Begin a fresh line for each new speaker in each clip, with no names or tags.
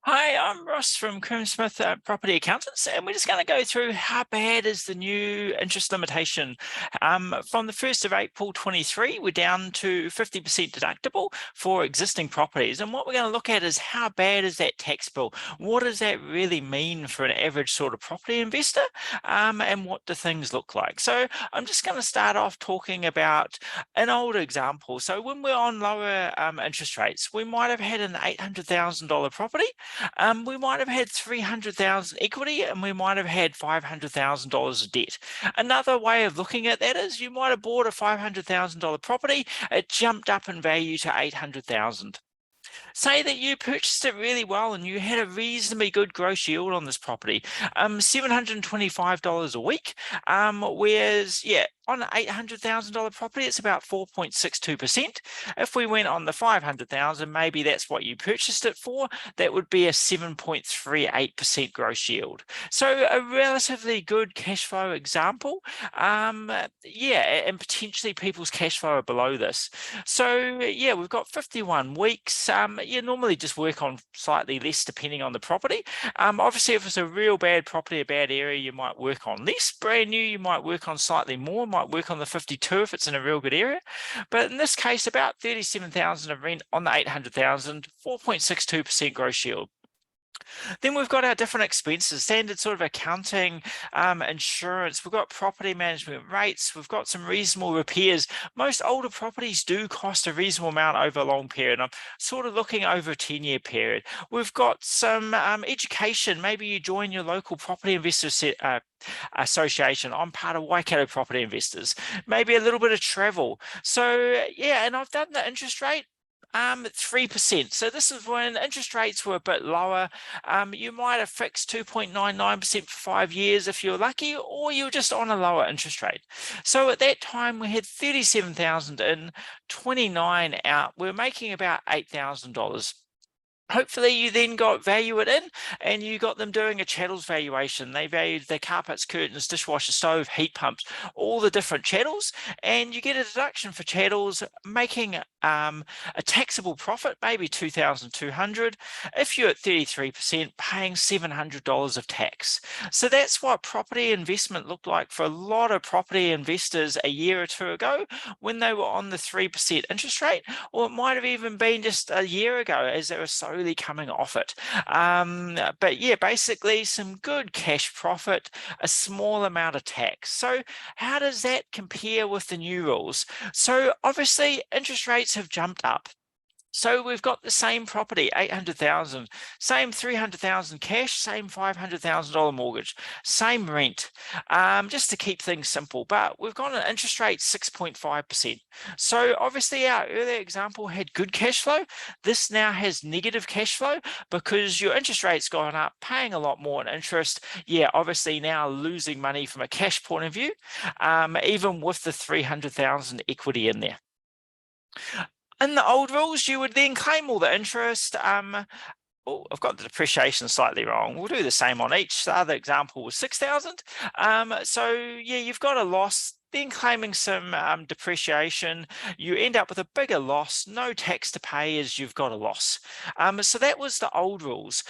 Hi, I'm Ross from Smith Property Accountants, and we're just going to go through how bad is the new interest limitation. From the 1st of April 23, we're down to 50% deductible for existing properties. And what we're going to look at is how bad is that tax bill? What does that really mean for an average sort of property investor? And what do things look like? So I'm just going to start off talking about an old example. So when we're on lower interest rates, we might have had an $800,000 property. We might have had 300,000 equity and we might have had $500,000 of debt. Another way of looking at that is you might have bought a $500,000 property. It jumped up in value to 800,000. Say that you purchased it really well and you had a reasonably good gross yield on this property, $725 a week, whereas, yeah, on an $800,000 property, it's about 4.62%. If we went on the 500,000, maybe that's what you purchased it for. That would be a 7.38% gross yield. So a relatively good cash flow example. Yeah, and potentially people's cash flow are below this. So yeah, we've got 51 weeks. You normally just work on slightly less depending on the property. Obviously, if it's a real bad property, a bad area, you might work on less. Brand new, you might work on slightly more, might work on the 52 if it's in a real good area. But in this case, about 37,000 of rent on the 800,000, 4.62% gross yield. Then we've got our different expenses, standard sort of accounting, insurance, we've got property management rates, we've got some reasonable repairs. Most older properties do cost a reasonable amount over a long period. I'm sort of looking over a 10-year period. We've got some education. Maybe you join your local property investors association. I'm part of Waikato Property Investors. Maybe a little bit of travel. So yeah, and I've done the interest rate. 3%. So this is when interest rates were a bit lower. You might have fixed 2.99% for 5 years if you're lucky, or you're just on a lower interest rate. So at that time, we had 37,000 in, 29 out. We're making about $8,000. Hopefully you then got value it in and you got them doing a chattels valuation. They valued their carpets, curtains, dishwasher, stove, heat pumps, all the different chattels, and you get a deduction for chattels, making a taxable profit, maybe 2,200. If you're at 33%, paying $700 of tax. So that's what property investment looked like for a lot of property investors a year or two ago when they were on the 3% interest rate, or it might have even been just a year ago as they were slowly coming off it. But yeah, basically some good cash profit, a small amount of tax. So how does that compare with the new rules? So obviously interest rates have jumped up. So we've got the same property, 800,000, same 300,000 cash, same $500,000 mortgage, same rent, just to keep things simple. But we've got an interest rate 6.5%. So obviously our earlier example had good cash flow. This now has negative cash flow because your interest rate's gone up, paying a lot more in interest. Yeah, obviously now losing money from a cash point of view, even with the 300,000 equity in there. In the old rules, you would then claim all the interest. Oh, I've got the depreciation slightly wrong. We'll do the same on each. The other example was 6,000. So yeah, you've got a loss, then claiming some depreciation. You end up with a bigger loss, no tax to pay as you've got a loss. So that was the old rules.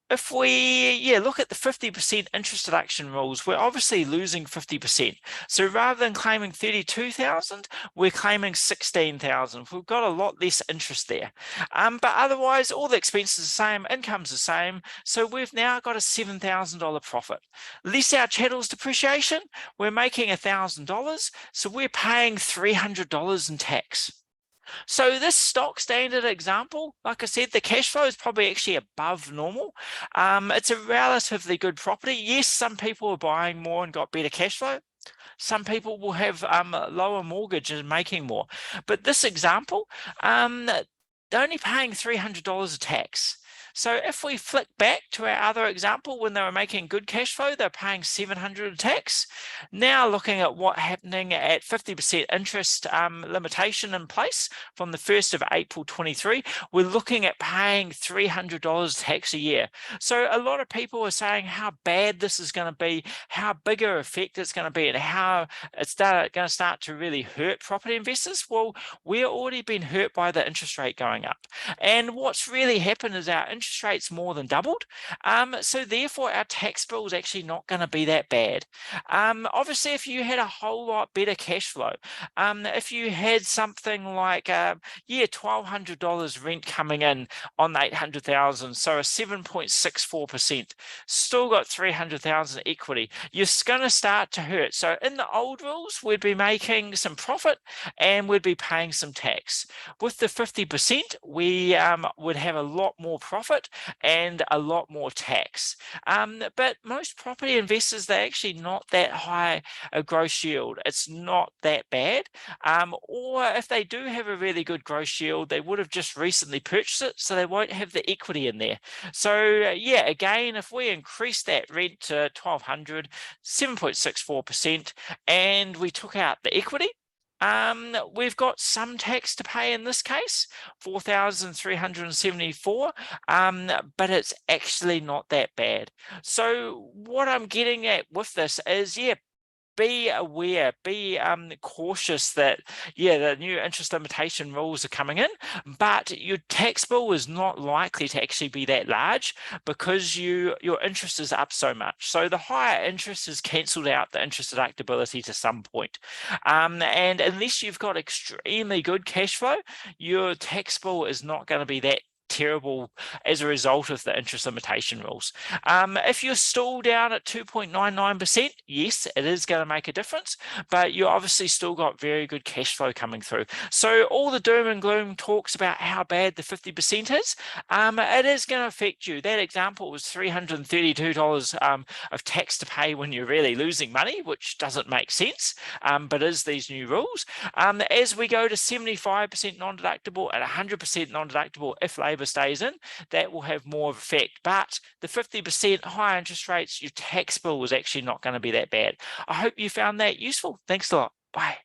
If we look at the 50% interest deduction rules, we're obviously losing 50%. So rather than claiming 32,000, we're claiming 16,000. We've got a lot less interest there. But otherwise, all the expenses are the same, income's the same. So we've now got a $7,000 profit. Less our chattels depreciation, we're making $1,000. So we're paying $300 in tax. So this stock standard example, like I said, the cash flow is probably actually above normal. It's a relatively good property. Yes, some people are buying more and got better cash flow. Some people will have lower mortgage and making more. But this example, they're only paying $300 of tax. So if we flick back to our other example, when they were making good cash flow, they're paying $700 of tax. Now looking at what's happening at 50% interest limitation in place from the 1st of April 23, we're looking at paying $300 tax a year. So a lot of people are saying how bad this is going to be, how big an effect it's going to be, and how it's going to start to really hurt property investors. Well, we're already been hurt by the interest rate going up. And what's really happened is our interest interest rates more than doubled. So therefore our tax bill is actually not going to be that bad. Obviously, if you had a whole lot better cash flow, if you had something like, $1,200 rent coming in on 800,000, so a 7.64%, still got 300,000 equity, you're going to start to hurt. So in the old rules, we'd be making some profit and we'd be paying some tax. With the 50%, we would have a lot more profit and a lot more tax. But most property investors, they're actually not that high a gross yield. It's not that bad. Or if they do have a really good gross yield, they would have just recently purchased it, so they won't have the equity in there. So yeah, again, if we increase that rent to 1,200, 7.64%, and we took out the equity, we've got some tax to pay in this case, 4,374, but it's actually not that bad. So what I'm getting at with this is, yeah, be aware, be cautious that, yeah, the new interest limitation rules are coming in, but your tax bill is not likely to actually be that large because your interest is up so much. So the higher interest has cancelled out the interest deductibility to some point. And unless you've got extremely good cash flow, your tax bill is not going to be that terrible as a result of the interest limitation rules. If you're still down at 2.99%, yes, it is going to make a difference, but you obviously still got very good cash flow coming through. So all the doom and gloom talks about how bad the 50% is, it is going to affect you. That example was $332 of tax to pay when you're really losing money, which doesn't make sense, but is these new rules. As we go to 75% non-deductible and 100% non-deductible, if labour stays in, that will have more of effect. But the 50% high interest rates, your tax bill is actually not going to be that bad. I hope you found that useful. Thanks a lot. Bye.